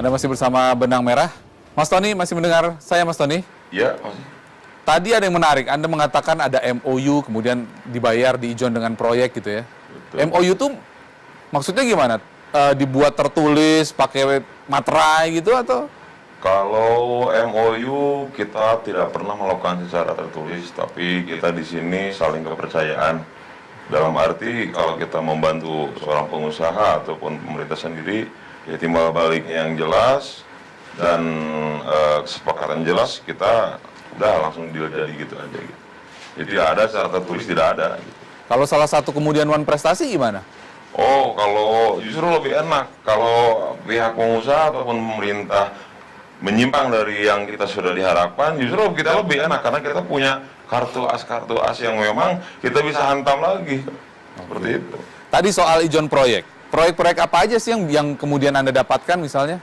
Anda masih bersama Benang Merah. Mas Tony, masih mendengar saya, Mas Tony? Iya, masih. Tadi ada yang menarik, Anda mengatakan ada MOU, kemudian dibayar, diijon dengan proyek gitu ya. Betul. MOU itu maksudnya gimana? Dibuat tertulis, pakai materai gitu atau? Kalau MOU kita tidak pernah melakukan secara tertulis, tapi kita di sini saling kepercayaan. Dalam arti kalau kita membantu seorang pengusaha ataupun pemerintah sendiri, ya timbal baliknya yang jelas dan kesepakatan jelas, kita udah langsung deal jadi gitu aja gitu. Jadi tidak ada secara tertulis, tidak ada gitu. Kalau salah satu kemudian wan prestasi gimana? Oh, kalau justru lebih enak kalau pihak pengusaha ataupun pemerintah menyimpang dari yang kita sudah diharapkan, justru kita lebih enak karena kita punya kartu as yang memang kita bisa hantam lagi. Seperti itu. Tadi soal ijon proyek. Proyek-proyek apa aja sih yang kemudian Anda dapatkan misalnya?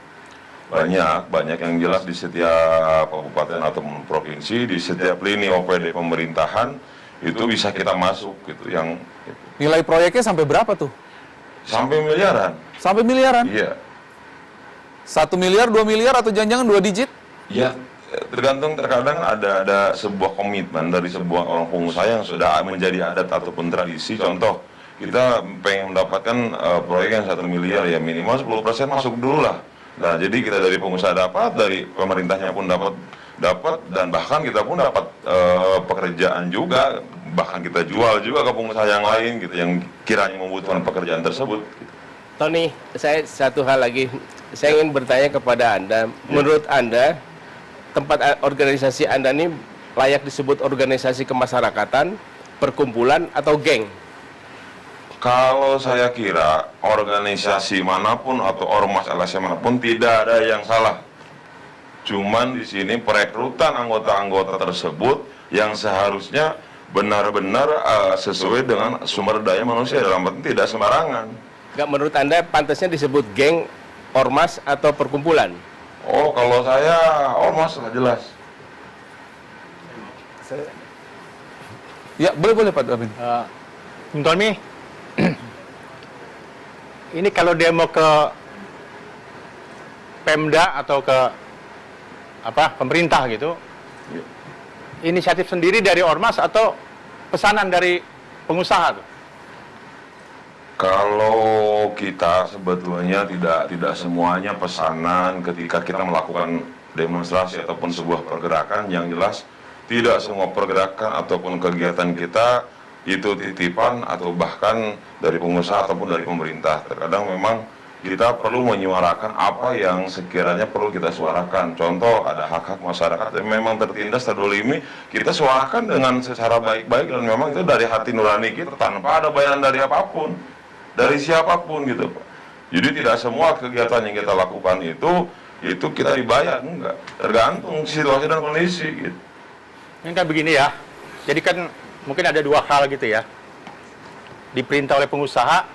Banyak yang jelas di setiap kabupaten atau provinsi, di setiap lini OPD pemerintahan itu bisa kita masuk gitu. Yang Nilai proyeknya sampai berapa tuh? sampai miliaran. Sampai miliaran? Iya. 1 miliar, 2 miliar atau jangan-jangan 2 digit? Ya, tergantung, terkadang ada sebuah komitmen dari sebuah orang pengusaha yang sudah menjadi adat ataupun tradisi. Contoh, kita pengen mendapatkan proyek yang 1 miliar, ya minimal 10% masuk dulu lah. Nah, jadi kita dari pengusaha dapat, dari pemerintahnya pun dapat, dan bahkan kita pun dapat pekerjaan juga, bahkan kita jual juga ke pengusaha yang lain gitu, yang kiranya membutuhkan pekerjaan tersebut. Gitu. Tony, saya satu hal lagi, saya ingin bertanya kepada Anda, menurut Anda, tempat organisasi Anda ini layak disebut organisasi kemasyarakatan, perkumpulan, atau geng? Kalau saya kira organisasi manapun atau ormas LSM manapun tidak ada yang salah. Cuman di sini perekrutan anggota-anggota tersebut yang seharusnya benar-benar sesuai dengan sumber daya manusia, dalam arti tidak sembarangan. Nggak, menurut Anda pantasnya disebut geng, ormas, atau perkumpulan? Oh, kalau saya ormas lah jelas. Ya, boleh Pak Darmin. Bung Tony, ini kalau dia mau ke Pemda atau ke pemerintah gitu, inisiatif sendiri dari ormas atau pesanan dari pengusaha tuh? Kalau kita sebetulnya tidak semuanya pesanan ketika kita melakukan demonstrasi ataupun sebuah pergerakan, yang jelas tidak semua pergerakan ataupun kegiatan kita itu titipan atau bahkan dari pengusaha ataupun dari pemerintah. Terkadang memang kita perlu menyuarakan apa yang sekiranya perlu kita suarakan. Contoh, ada hak-hak masyarakat yang memang tertindas, terdolimi, kita suarakan dengan secara baik-baik dan memang itu dari hati nurani kita tanpa ada bayaran dari apapun, dari siapapun gitu Pak. Jadi tidak semua kegiatan yang kita lakukan itu kita dibayar, enggak. Tergantung situasi dan kondisi gitu. Ini kan begini ya, jadi kan mungkin ada dua hal gitu ya. Diperintah oleh pengusaha,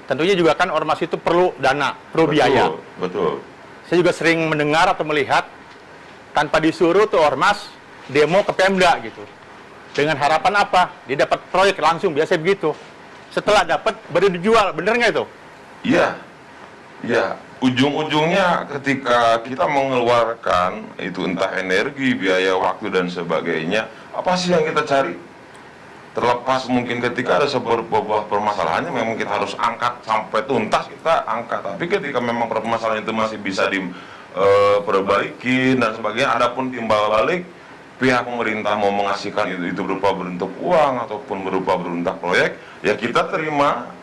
tentunya juga kan ormas itu perlu dana, perlu biaya. Betul. Saya juga sering mendengar atau melihat tanpa disuruh tuh ormas demo ke Pemda gitu. Dengan harapan apa? Dia dapat proyek langsung, biasa begitu. Setelah dapat baru dijual, bener nggak itu? Iya. Ya, ujung-ujungnya ketika kita mengeluarkan itu entah energi, biaya, waktu dan sebagainya, apa sih yang kita cari? Terlepas mungkin ketika ada sebuah permasalahannya memang kita harus angkat sampai tuntas, kita angkat. Tapi ketika memang permasalahan itu masih bisa diperbaiki dan sebagainya, adapun timbal balik pihak pemerintah mau mengasihkan itu berupa bentuk uang ataupun berupa bentuk proyek, ya kita terima.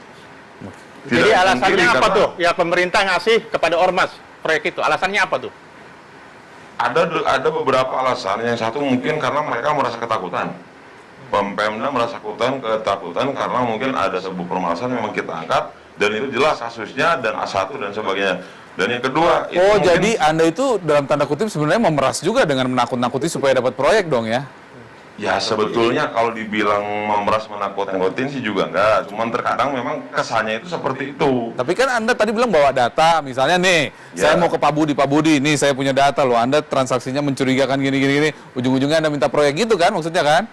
Jadi alasannya apa tuh? Ya pemerintah ngasih kepada ormas proyek itu, alasannya apa tuh? Ada beberapa alasan. Yang satu mungkin karena mereka merasa ketakutan. Pemda merasa ketakutan karena mungkin ada sebuah permasalahan yang memang kita angkat dan itu jelas kasusnya dan A1 dan sebagainya. Dan yang kedua, itu Oh, mungkin, jadi Anda itu dalam tanda kutip sebenarnya memeras juga dengan menakut-nakuti supaya dapat proyek dong ya? ya sebetulnya kalau dibilang memeras menakut-nakutin sih juga enggak. Cuman terkadang memang kesannya itu seperti itu. Tapi kan Anda tadi bilang bawa data, misalnya nih, Ya. saya mau ke Pak Budi, nih saya punya data loh, Anda transaksinya mencurigakan gini, ujung-ujungnya Anda minta proyek gitu kan maksudnya kan?